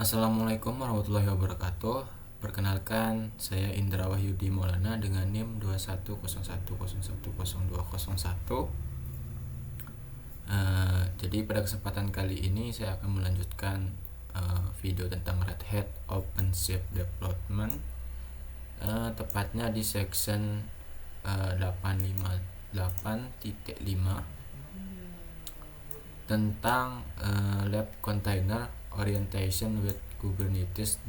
Assalamualaikum warahmatullahi wabarakatuh. Perkenalkan, saya Indra Wahyudi Maulana dengan NIM 2101010201. Jadi pada kesempatan kali ini saya akan melanjutkan video tentang Red Hat OpenShift Development, tepatnya di section 858.5 tentang Lab Container Orientation with Kubernetes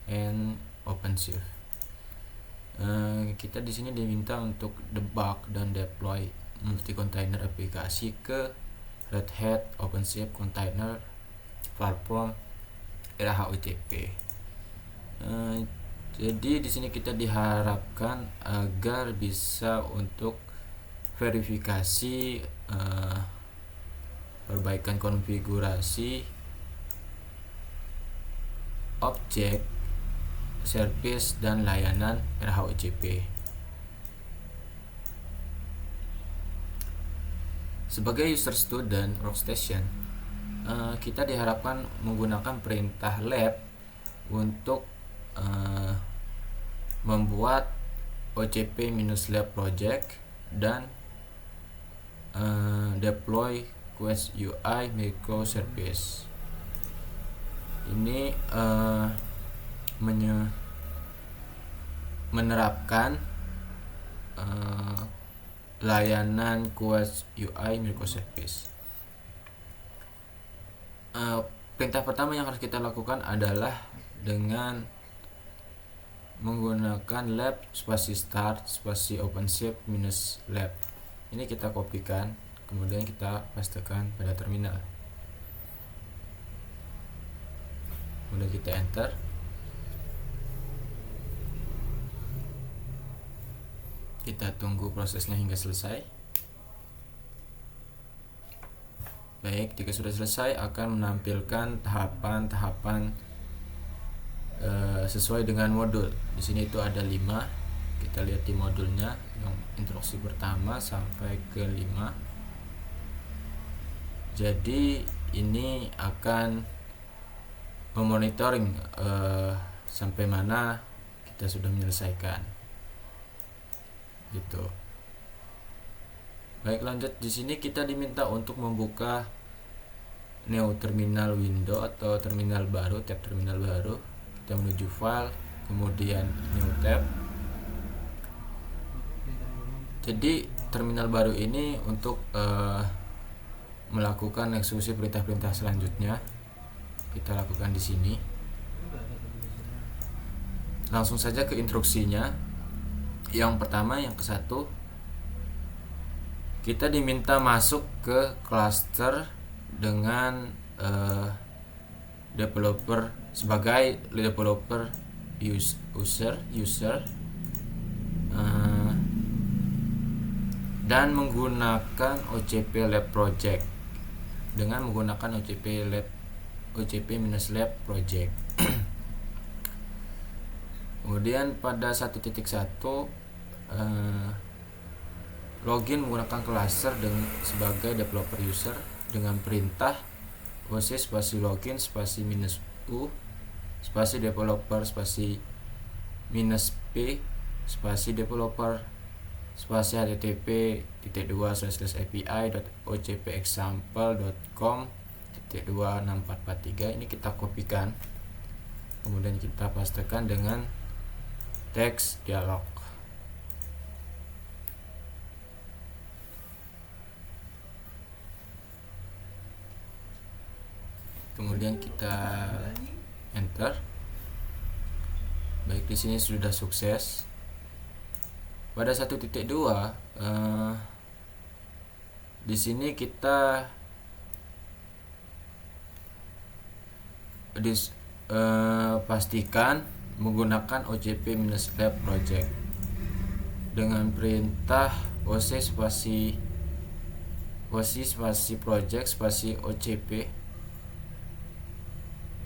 and OpenShift. Kita di sini diminta untuk debug dan deploy multi container aplikasi ke Red Hat OpenShift Container Platform era HOCP. Jadi di sini kita diharapkan agar bisa untuk verifikasi perbaikan konfigurasi objek, service, dan layanan RHOCP. Sebagai user student workstation, kita diharapkan menggunakan perintah lab untuk membuat OCP-lab project dan deploy Quest UI microservice. Ini menerapkan layanan Quest UI microservice. Perintah pertama yang harus kita lakukan adalah dengan menggunakan lab spasi start spasi OpenShift minus lab. Ini kita kopikan, kemudian kita pastekan pada terminal. Kemudian kita enter. Kita tunggu prosesnya hingga selesai. Baik, jika sudah selesai akan menampilkan tahapan-tahapan sesuai dengan modul. Di sini itu ada 5. Kita lihat di modulnya yang instruksi pertama sampai ke 5. Jadi ini akan memonitoring sampai mana kita sudah menyelesaikan. Gitu. Baik, lanjut. Di sini kita diminta untuk membuka new terminal window atau terminal baru, tab terminal baru. Kita menuju file, kemudian new tab. Jadi terminal baru ini untuk melakukan eksekusi perintah-perintah selanjutnya. Kita lakukan di sini. Langsung saja ke instruksinya. Yang pertama, yang ke-1, kita diminta masuk ke cluster dengan developer sebagai developer user dan menggunakan OCP Lab Project dengan menggunakan OCP-lab project. Kemudian pada 1.1 login menggunakan cluster sebagai developer user dengan perintah oc spasi login spasi -u spasi developer spasi -p spasi developer spasi http://api.ocpexample.com/26443. Ini kita kopikan, kemudian kita pastekan dengan teks dialog. Kemudian kita enter. Baik, di sini sudah sukses. Pada 1.2 di sini kita pastikan menggunakan OCP-lab project dengan perintah oc spasi project spasi OCP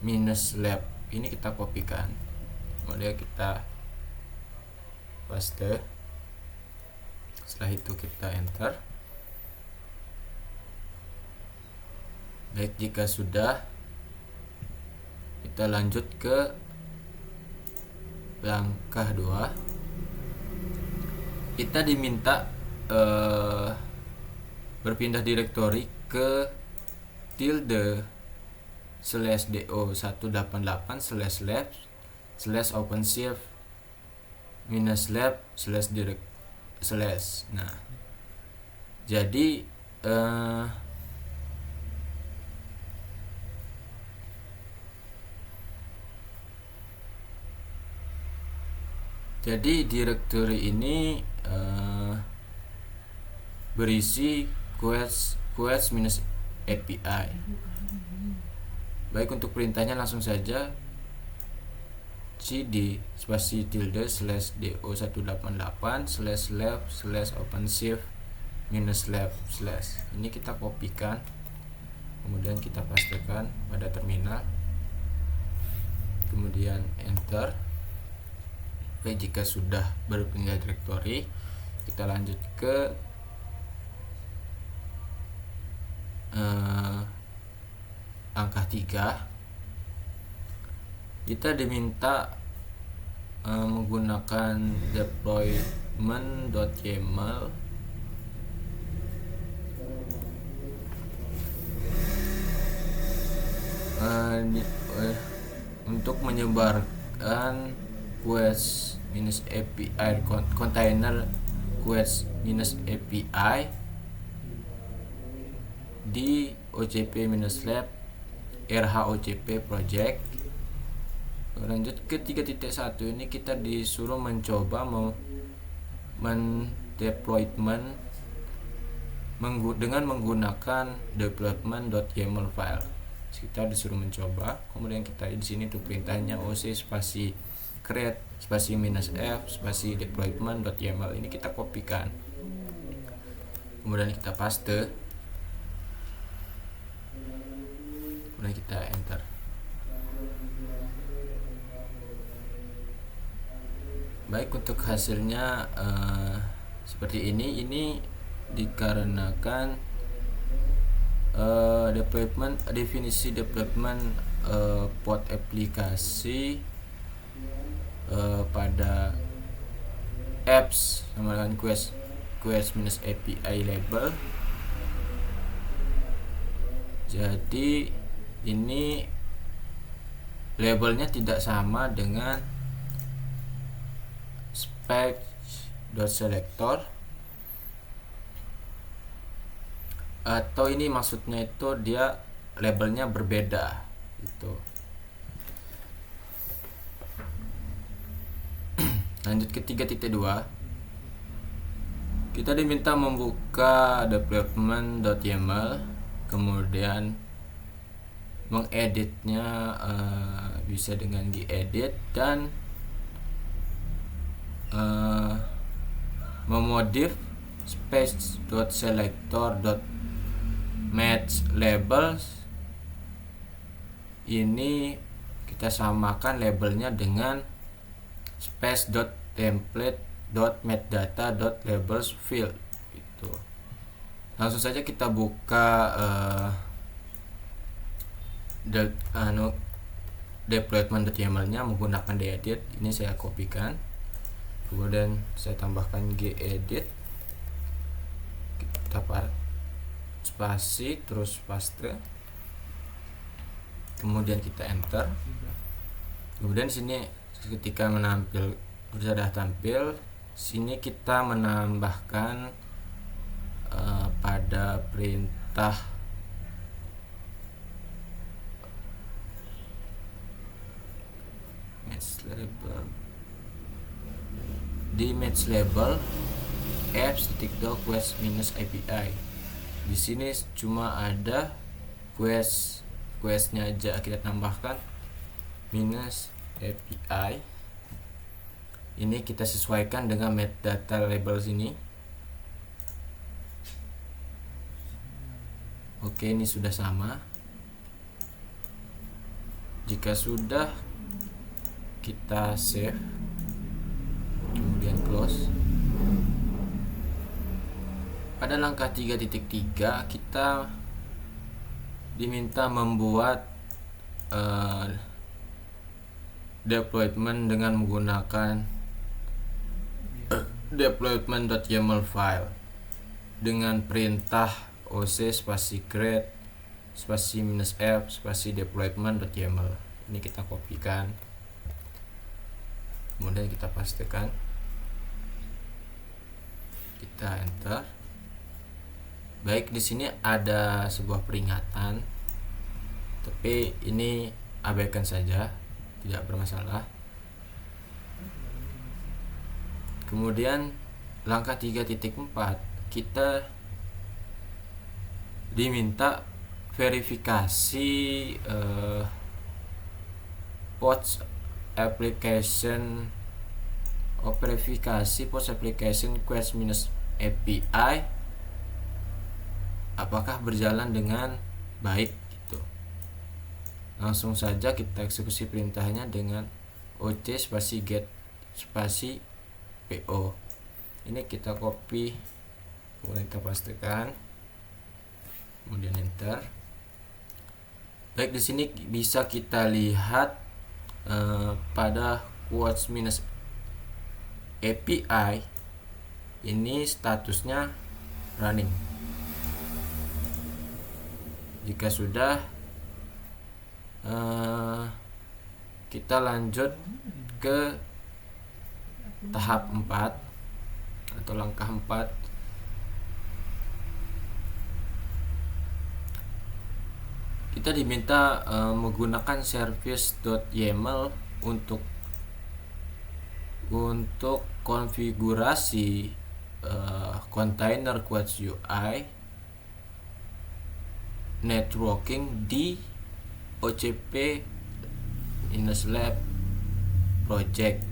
-lab. Ini kita kopikan, kemudian kita paste. Setelah itu kita enter. Baik, jika sudah, kita lanjut ke langkah 2. Kita diminta berpindah direktori ke ~do188/lab/OpenShift -lab/direct/. Nah, jadi direktori ini berisi quest-API. Baik, untuk perintahnya langsung saja cd spasi ~do188/lab/OpenShift -lab/. Ini kita kopikan, kemudian kita pastekan pada terminal, kemudian enter. Baik, jika sudah berpindah direktori, kita lanjut ke angka 3. Kita diminta menggunakan deployment.yaml untuk menyebarkan quest-API container quest-API di OCP-lab RHOCP project. Lanjut ke 3.1, ini kita disuruh mencoba mendeployment dengan menggunakan deployment.yaml file. Kita disuruh mencoba, kemudian kita di sini tuh perintahnya oc spasi create spasi -f spasi deployment.yaml. Ini kita kopikan, kemudian kita paste, kemudian kita enter. Baik, untuk hasilnya seperti ini. Ini dikarenakan definisi deployment pod aplikasi pada apps sama dengan quest-API label. Jadi ini labelnya tidak sama dengan spec.selector, atau ini maksudnya itu dia labelnya berbeda gitu. Lanjut ke 3.2, kita diminta membuka development.yaml, kemudian mengeditnya bisa dengan gedit, dan memodif space.selector.match labels. Ini kita samakan labelnya dengan space.template.metadata.labels field gitu. Langsung saja kita buka deployment.yaml-nya menggunakan gedit. Ini saya kopikan, kemudian saya tambahkan gedit, kita spasi terus paste, kemudian kita enter. Kemudian sini ketika sudah tampil, sini kita menambahkan pada perintah match label, di match label apps.do quest-API. Di sini cuma ada questnya aja, kita tambahkan -API. Ini kita sesuaikan dengan metadata label sini. Oke, ini sudah sama. Jika sudah, kita save, kemudian close. Pada langkah 3.3 kita diminta membuat deployment dengan menggunakan deployment.yaml file dengan perintah oc spasi create spasi -f spasi deployment.yaml. Ini kita kopikan, kemudian kita pastekan, kita enter. Baik, di sini ada sebuah peringatan, tapi ini abaikan saja, tidak bermasalah. Kemudian langkah 3.4, kita diminta verifikasi post application quest -API apakah berjalan dengan baik gitu. Langsung saja kita eksekusi perintahnya dengan oc spasi get spasi po. Ini kita copy, kemudian kita pastekan, kemudian enter. Baik, di sini bisa kita lihat pada quotes -API ini statusnya running. Jika sudah, kita lanjut ke tahap 4 atau langkah 4. Kita diminta menggunakan service.yaml untuk konfigurasi container Quest UI networking di OCP-lab project.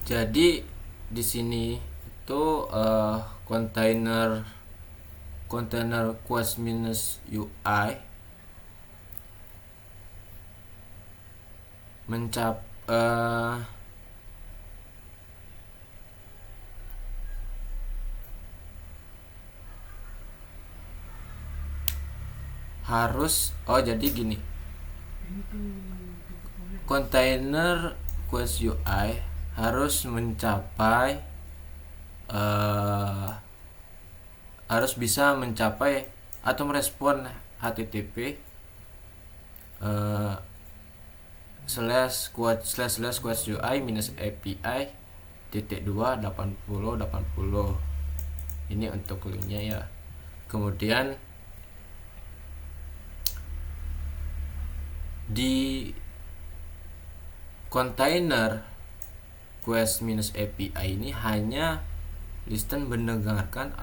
Jadi di sini itu container Quest -UI jadi gini, container Quest UI harus bisa mencapai atau merespon HTTP /quest UI -API .2.80.80. Ini untuk linknya ya. Kemudian di kontainer Quest -API ini hanya listen mendengarkan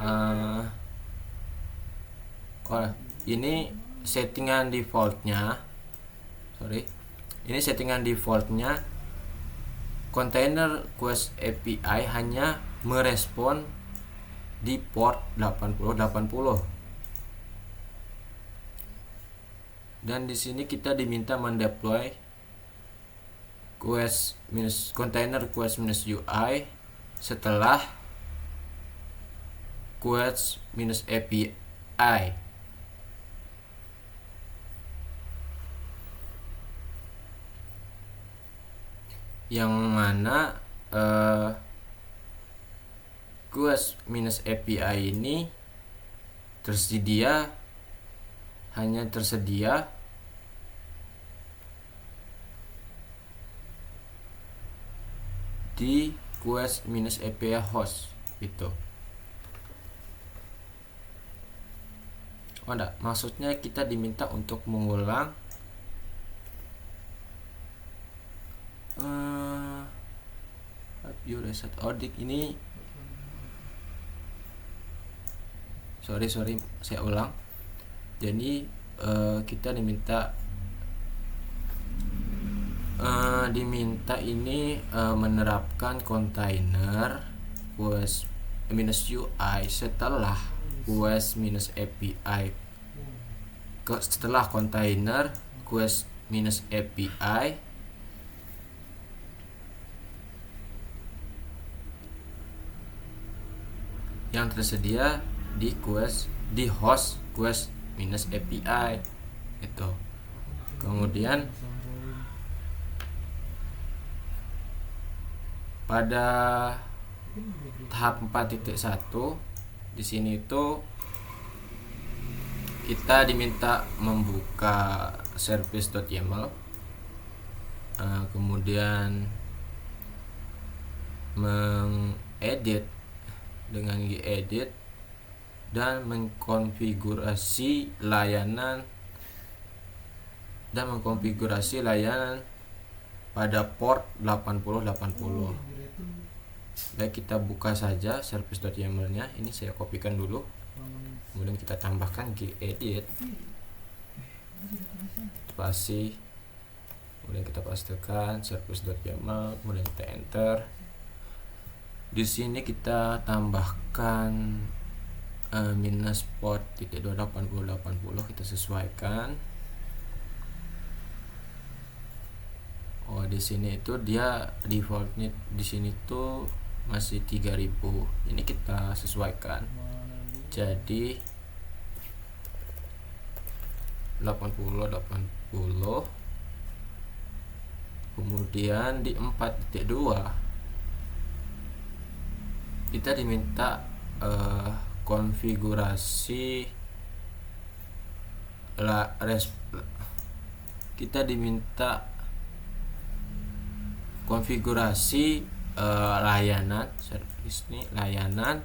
ini settingan defaultnya. Ini settingan defaultnya kontainer Quest API hanya merespon di port 8080. Dan di sini kita diminta mendeploy container Quest -UI setelah Quest -API, yang mana Quest -API ini hanya tersedia di Quest -API host itu. Maksudnya kita diminta untuk mengulang view reset audit ini. Sorry, saya ulang. Jadi kita diminta ini menerapkan kontainer Quest -UI setelah Quest -API setelah kontainer Quest -API yang tersedia di host Quest minus API itu. Kemudian pada tahap 4.1 di sini itu kita diminta membuka service.yaml, kemudian mengedit dengan gedit dan mengkonfigurasi layanan pada port 8080. Baik, kita buka saja service.yaml nya. Ini saya kopikan dulu, kemudian kita tambahkan gedit spasi, kemudian kita pastikan service.yaml, kemudian kita enter. Di sini kita tambahkan minus port .28080, kita sesuaikan. Oh, di sini itu dia defaultnya di sini tuh masih 3000. Ini kita sesuaikan jadi 80. Kemudian di 4.2 kita diminta konfigurasi layanan service ini, layanan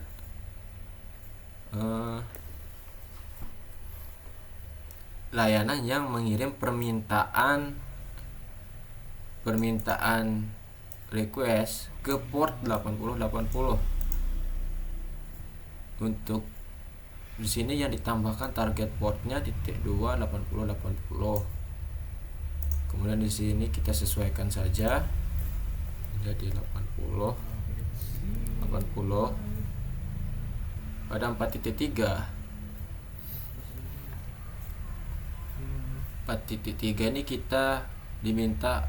yang mengirim permintaan request ke port 8080. Untuk di sini yang ditambahkan target portnya .2 8080. Kemudian di sini kita sesuaikan saja jadi 80 pada 4.3 ini kita diminta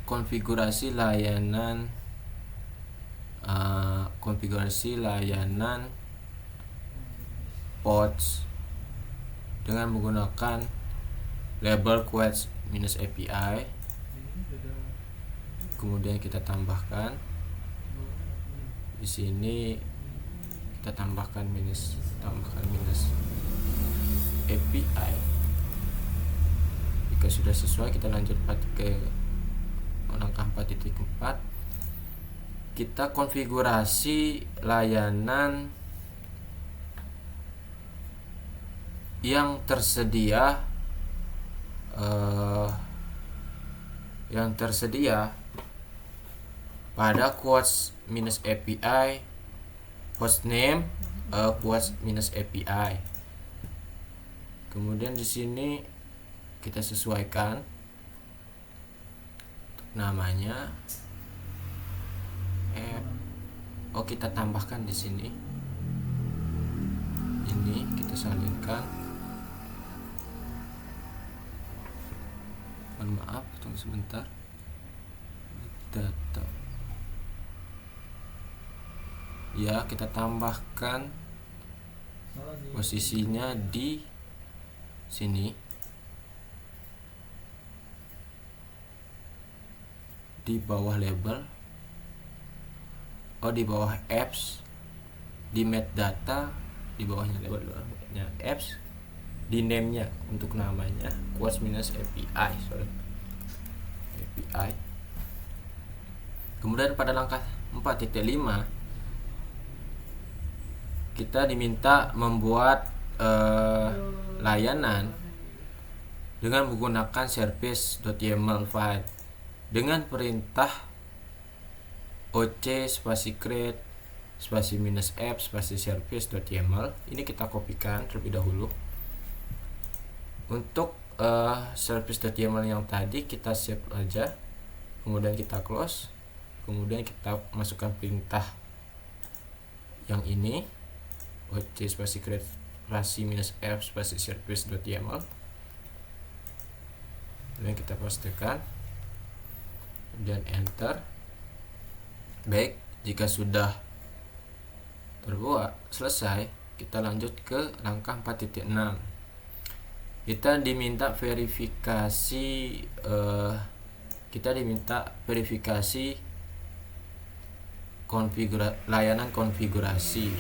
konfigurasi layanan ports dengan menggunakan label quotes minus API. Kemudian kita tambahkan di sini, kita tambahkan minus API. Jika sudah sesuai, kita lanjut ke langkah 4.4. Kita konfigurasi layanan yang tersedia pada quotes minus API hostname quotes minus API. Kemudian di sini kita sesuaikan namanya. Kita tambahkan di sini. Ini kita salinkan. Mohon maaf, tunggu sebentar. Data. Ya, kita tambahkan posisinya di sini, di bawah label, di bawah apps, di metadata, di bawahnya labelnya apps, di name-nya untuk namanya quotes minus API. Kemudian pada langkah 4.5 kita diminta membuat layanan dengan menggunakan service.yaml file dengan perintah oc spasi create spasi minus app spasi service.yaml. Ini kita kopikan terlebih dahulu. Untuk service.yaml yang tadi kita save aja, kemudian kita close, kemudian kita masukkan perintah yang ini oc spasi create spasi minus app spasi service.yaml, kemudian kita pastikan dan enter. Baik, jika sudah terbuat selesai, kita lanjut ke langkah 4.6. kita diminta verifikasi layanan konfigurasi.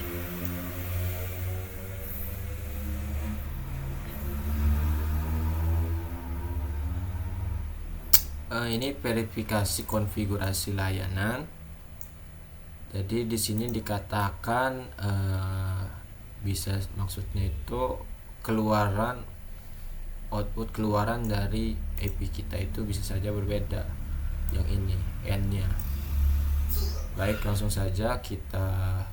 Ini verifikasi konfigurasi layanan. Jadi di sini dikatakan bisa, maksudnya itu output keluaran dari API kita itu bisa saja berbeda. Yang ini N-nya. Baik, langsung saja kita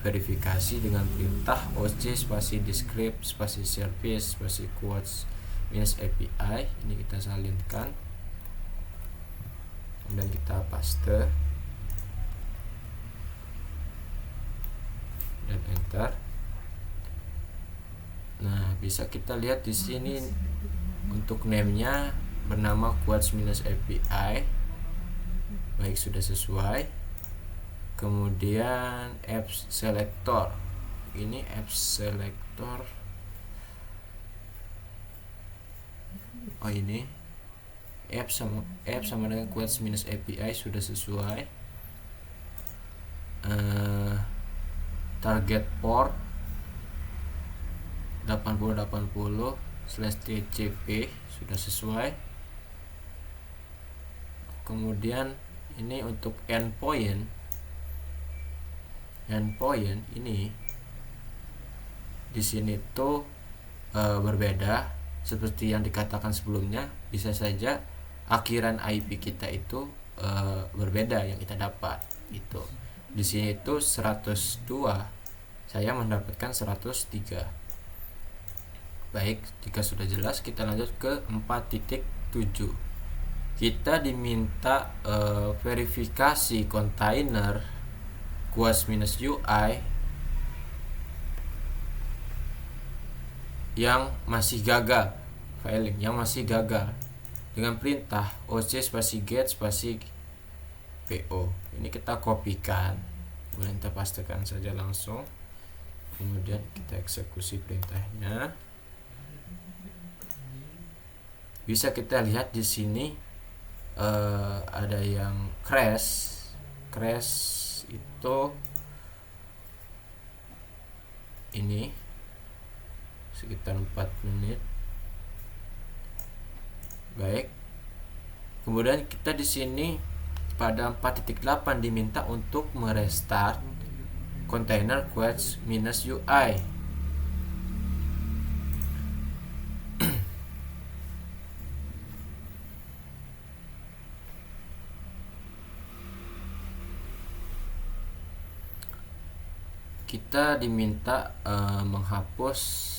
verifikasi dengan perintah oc spasi descript spasi service spasi quotes minus API. Ini kita salinkan dan kita paste dan enter. Nah, bisa kita lihat di sini untuk name-nya bernama quotes minus API. Baik, sudah sesuai. Kemudian apps selector. Ini apps selector. Oh, ini app sama dengan quotes minus API sudah sesuai. Target port 8080/TCP sudah sesuai. Kemudian ini untuk endpoint ini di sini tuh berbeda seperti yang dikatakan sebelumnya. Bisa saja akhiran IP kita itu berbeda yang kita dapat gitu. Di sini itu 102, saya mendapatkan 103. Baik, jika sudah jelas kita lanjut ke 4.7. Kita diminta verifikasi kontainer quotes minus UI yang masih gagal, filing yang masih gagal, dengan perintah oc spasi get spasi po. Ini kita kopikan, kemudian kita pastekan saja langsung, kemudian kita eksekusi perintahnya. Bisa kita lihat di sini ada yang crash itu ini sekitar 4 menit. Baik, kemudian kita di sini pada 4.8 diminta untuk merestart container quotes minus UI. Kita diminta menghapus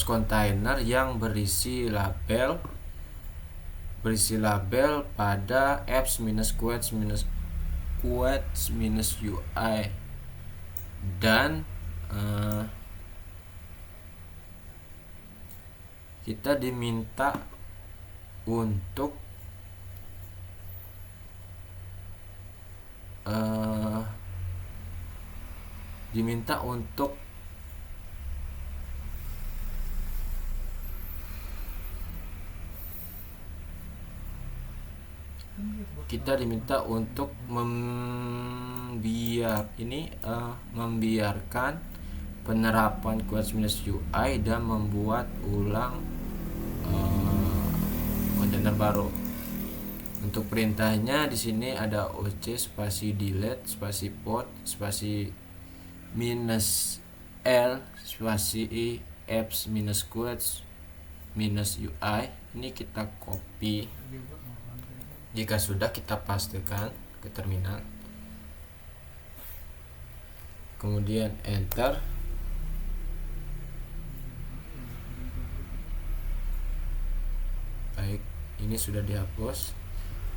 kontainer yang berisi label pada apps quotes minus UI, dan kita diminta untuk membiarkan penerapan quotes minus UI dan membuat ulang kontainer baru. Untuk perintahnya di sini ada oc spasi delete spasi port spasi minus l spasi apps minus quotes minus UI. Ini kita copy. Jika sudah, kita pastekan ke terminal, kemudian enter. Baik, ini sudah dihapus.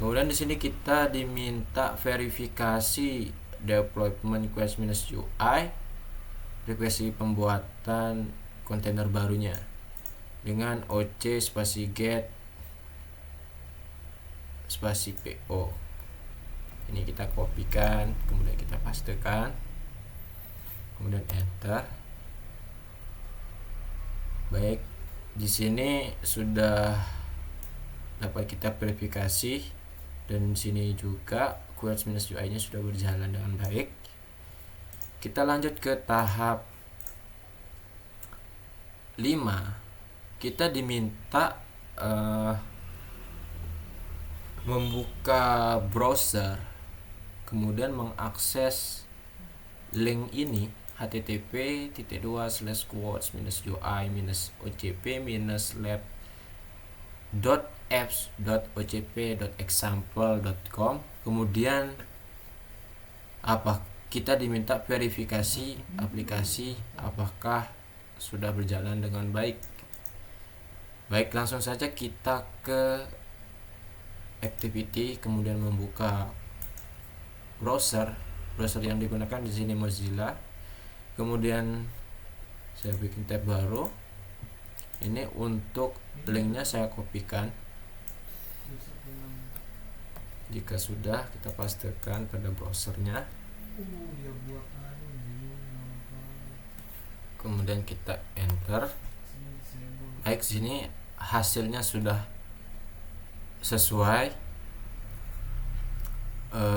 Kemudian di sini kita diminta verifikasi deployment quotes minus UI, verifikasi pembuatan kontainer barunya dengan oc spasi get spasi po. Ini kita kopikan, kemudian kita pastekan, kemudian enter. Baik, di sini sudah dapat kita verifikasi, dan di sini juga QH-UI-nya sudah berjalan dengan baik. Kita lanjut ke tahap 5. Kita diminta membuka browser, kemudian mengakses link ini http://quotes-ui-lab.apps.ocp.example.com. Kemudian kita diminta verifikasi aplikasi apakah sudah berjalan dengan baik. Baik, langsung saja kita ke activity, kemudian membuka browser yang digunakan di sini Mozilla. Kemudian saya bikin tab baru. Ini untuk linknya saya kopikan. Jika sudah, kita pastekan pada browsernya. Kemudian kita enter. Baik, sini hasilnya sudah sesuai,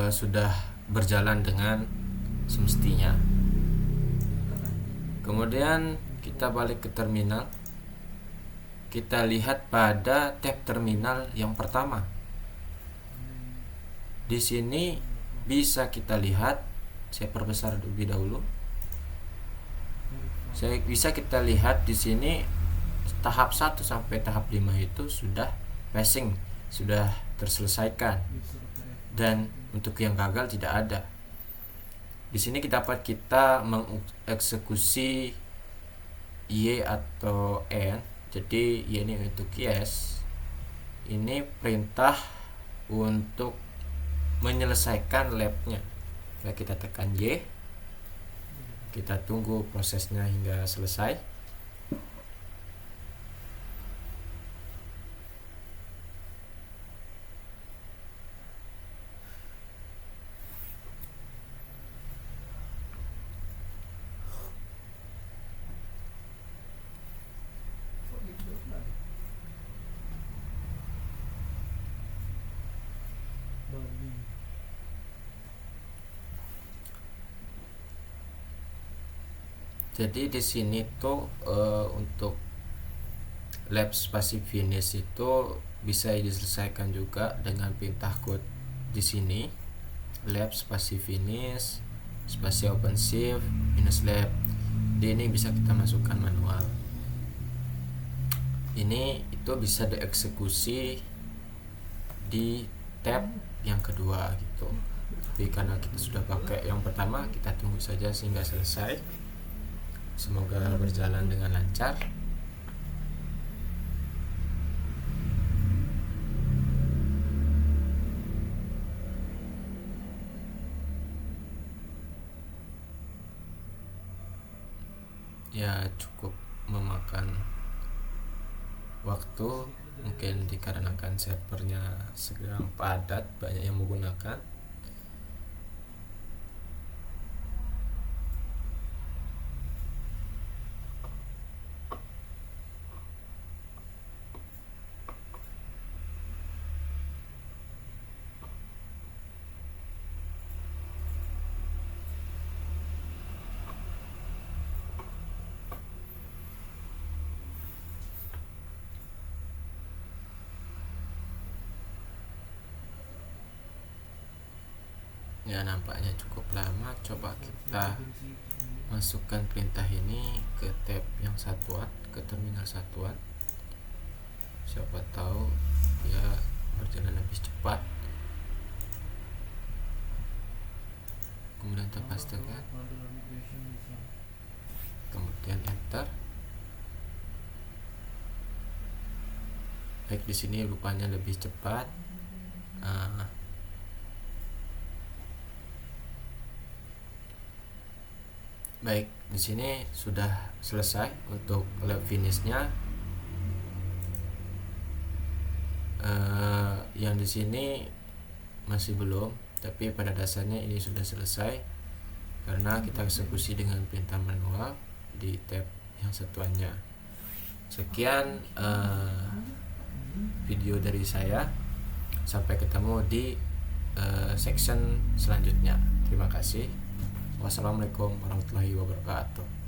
sudah berjalan dengan semestinya. Kemudian kita balik ke terminal. Kita lihat pada tab terminal yang pertama. Di sini bisa kita lihat, saya perbesar lebih dahulu. Bisa kita lihat di sini tahap 1 sampai tahap 5 itu sudah passing, sudah terselesaikan, dan untuk yang gagal tidak ada. Di sini dapat kita mengeksekusi Y atau N. Jadi Y ini untuk yes, ini perintah untuk menyelesaikan labnya. Baik, kita tekan Y, kita tunggu prosesnya hingga selesai. Jadi di sini tuh untuk lab spasi finish itu bisa diselesaikan juga dengan perintah code di sini, lab spasi finish spasi OpenShift -lab. Ini bisa kita masukkan manual. Ini itu bisa dieksekusi di tab yang kedua gitu. Tapi karena kita sudah pakai yang pertama, kita tunggu saja sehingga selesai. Semoga berjalan dengan lancar. Ya, cukup memakan waktu, mungkin dikarenakan servernya sedang padat, banyak yang menggunakan. Ya, nampaknya cukup lama. Coba kita masukkan perintah ini ke tab yang satuan, ke terminal satuan. Siapa tahu ya berjalan lebih cepat. Kemudian kita pastekan, kemudian enter. Baik, di sini rupanya lebih cepat. Baik, di sini sudah selesai untuk lab finishnya. Yang di sini masih belum. tapi pada dasarnya ini sudah selesai karena kita eksekusi dengan perintah manual di tab yang satuannya. Sekian video dari saya, sampai ketemu di section selanjutnya. Terima kasih. Wassalamualaikum warahmatullahi wabarakatuh.